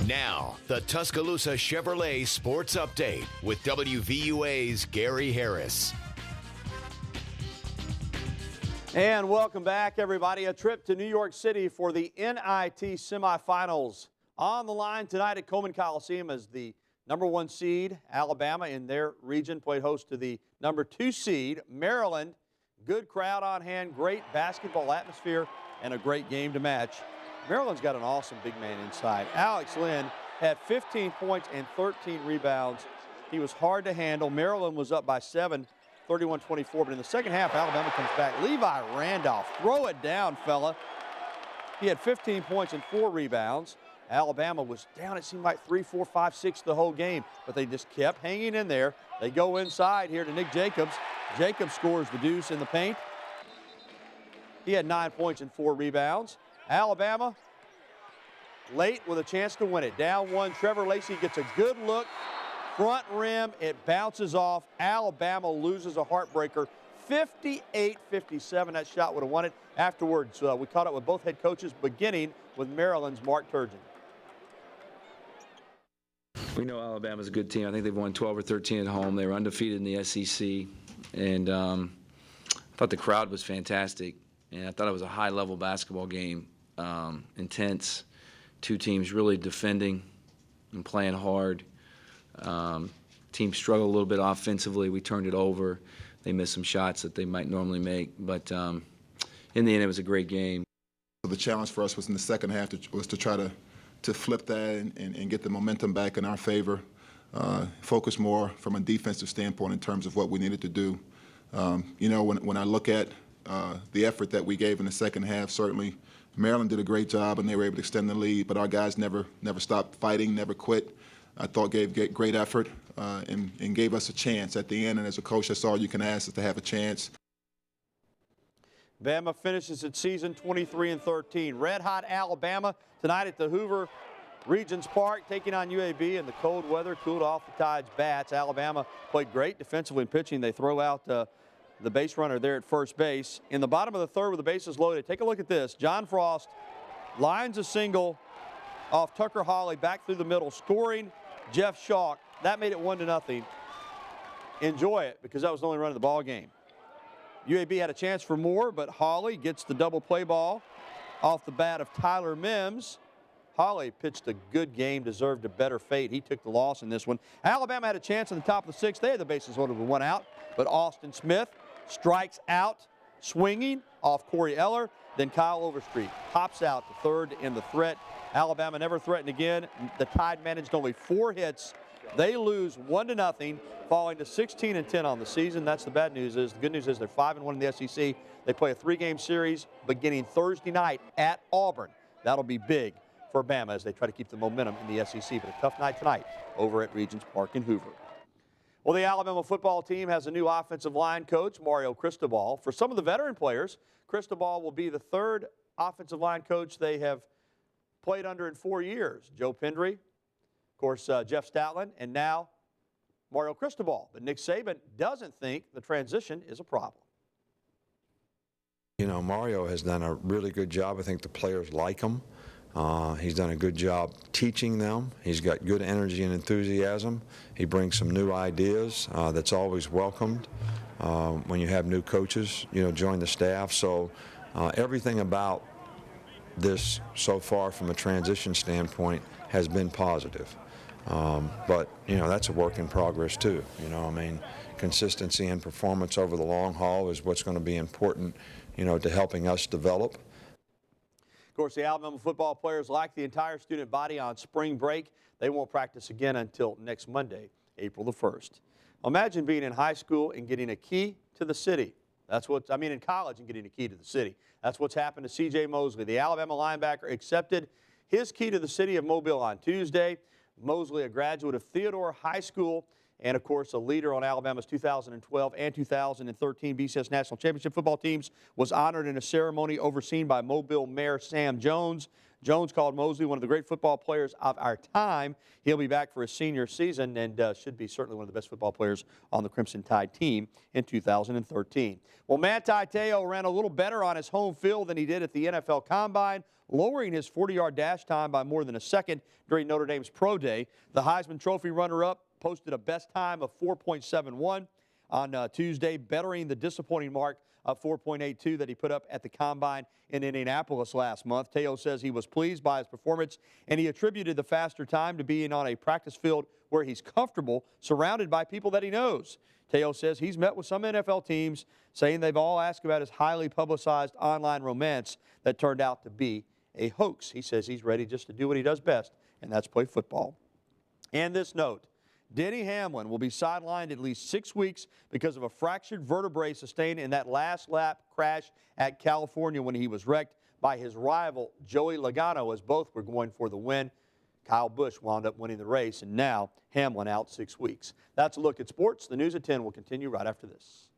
Now, the Tuscaloosa Chevrolet Sports Update with WVUA's Gary Harris. And welcome back, everybody. A trip to New York City for the NIT semifinals. On the line tonight at Coleman Coliseum as the #1 seed, Alabama in their region, played host to the #2 seed, Maryland. Good crowd on hand, great basketball atmosphere, and a great game to match. Maryland's got an awesome big man inside. Alex Lynn had 15 points and 13 rebounds. He was hard to handle. Maryland was up by 7, 31-24. But in the second half, Alabama comes back. Levi Randolph, throw it down, fella. He had 15 points and 4 rebounds. Alabama was down, it seemed like 3, 4, 5, 6 the whole game. But they just kept hanging in there. They go inside here to Nick Jacobs. Jacobs scores the deuce in the paint. He had 9 points and 4 rebounds. Alabama late with a chance to win it. Down 1, Trevor Lacey gets a good look. Front rim, it bounces off. Alabama loses a heartbreaker, 58-57. That shot would have won it. Afterwards, we caught up with both head coaches, beginning with Maryland's Mark Turgeon. We know Alabama's a good team. I think they've won 12 or 13 at home. They were undefeated in the SEC. And I thought the crowd was fantastic. And I thought it was a high-level basketball game. Intense, two teams really defending and playing hard. Team struggled a little bit offensively. We turned it over. They missed some shots that they might normally make, but in the end, it was a great game. The challenge for us was in the second half was to try to flip that and get the momentum back in our favor. Focus more from a defensive standpoint in terms of what we needed to do. You know, when I look at the effort that we gave in the second half, certainly Maryland did a great job and they were able to extend the lead, but our guys never stopped fighting, never quit. I thought gave great effort and gave us a chance at the end, and as a coach, that's all you can ask is to have a chance. Bama finishes its season 23-13. Red-hot Alabama tonight at the Hoover Regions Park, taking on UAB, and the cold weather cooled off the Tide's bats. Alabama played great defensively and pitching. They throw out the base runner there at first base. In the bottom of the third with the bases loaded, take a look at this. John Frost lines a single off Tucker Hawley back through the middle, scoring Jeff Schalk. That made it 1-0. Enjoy it, because that was the only run of the ball game. UAB had a chance for more, but Hawley gets the double play ball off the bat of Tyler Mims. Hawley pitched a good game, deserved a better fate. He took the loss in this one. Alabama had a chance in the top of the sixth. They had the bases loaded with 1 out, but Austin Smith strikes out, swinging off Corey Eller. Then Kyle Overstreet pops out to third in the threat. Alabama never threatened again. The Tide managed only 4 hits. They lose 1-0, falling to 16-10 on the season. That's the bad news. The good news is they're 5-1 in the SEC. They play a 3-game series beginning Thursday night at Auburn. That'll be big for Bama as they try to keep the momentum in the SEC. But a tough night tonight over at Regions Park in Hoover. Well, the Alabama football team has a new offensive line coach, Mario Cristobal. For some of the veteran players, Cristobal will be the 3rd offensive line coach they have played under in 4 years. Joe Pendry, of course, Jeff Stoutland, and now Mario Cristobal. But Nick Saban doesn't think the transition is a problem. You know, Mario has done a really good job. I think the players like him. He's done a good job teaching them. He's got good energy and enthusiasm. He brings some new ideas that's always welcomed when you have new coaches, you know, join the staff. So everything about this so far from a transition standpoint has been positive. But, you know, that's a work in progress too. You know, I mean, consistency and performance over the long haul is what's going to be important, you know, to helping us develop. Of course, the Alabama football players, like the entire student body, on spring break. They won't practice again until next Monday, April the 1st. Imagine being in high school and getting a key to the city. In college and getting a key to the city. That's what's happened to C.J. Mosley. The Alabama linebacker accepted his key to the city of Mobile on Tuesday. Mosley, a graduate of Theodore High School, and, of course, a leader on Alabama's 2012 and 2013 BCS National Championship football teams, was honored in a ceremony overseen by Mobile Mayor Sam Jones. Jones called Mosley one of the great football players of our time. He'll be back for his senior season and should be certainly one of the best football players on the Crimson Tide team in 2013. Well, Manti Te'o ran a little better on his home field than he did at the NFL Combine, lowering his 40-yard dash time by more than a second during Notre Dame's Pro Day. The Heisman Trophy runner-up posted a best time of 4.71 on Tuesday, bettering the disappointing mark of 4.82 that he put up at the Combine in Indianapolis last month. Te'o says he was pleased by his performance, and he attributed the faster time to being on a practice field where he's comfortable, surrounded by people that he knows. Te'o says he's met with some NFL teams, saying they've all asked about his highly publicized online romance that turned out to be a hoax. He says he's ready just to do what he does best, and that's play football. And this note, Denny Hamlin will be sidelined at least 6 weeks because of a fractured vertebrae sustained in that last lap crash at California when he was wrecked by his rival, Joey Logano, as both were going for the win. Kyle Busch wound up winning the race, and now Hamlin out 6 weeks. That's a look at sports. The news at 10 will continue right after this.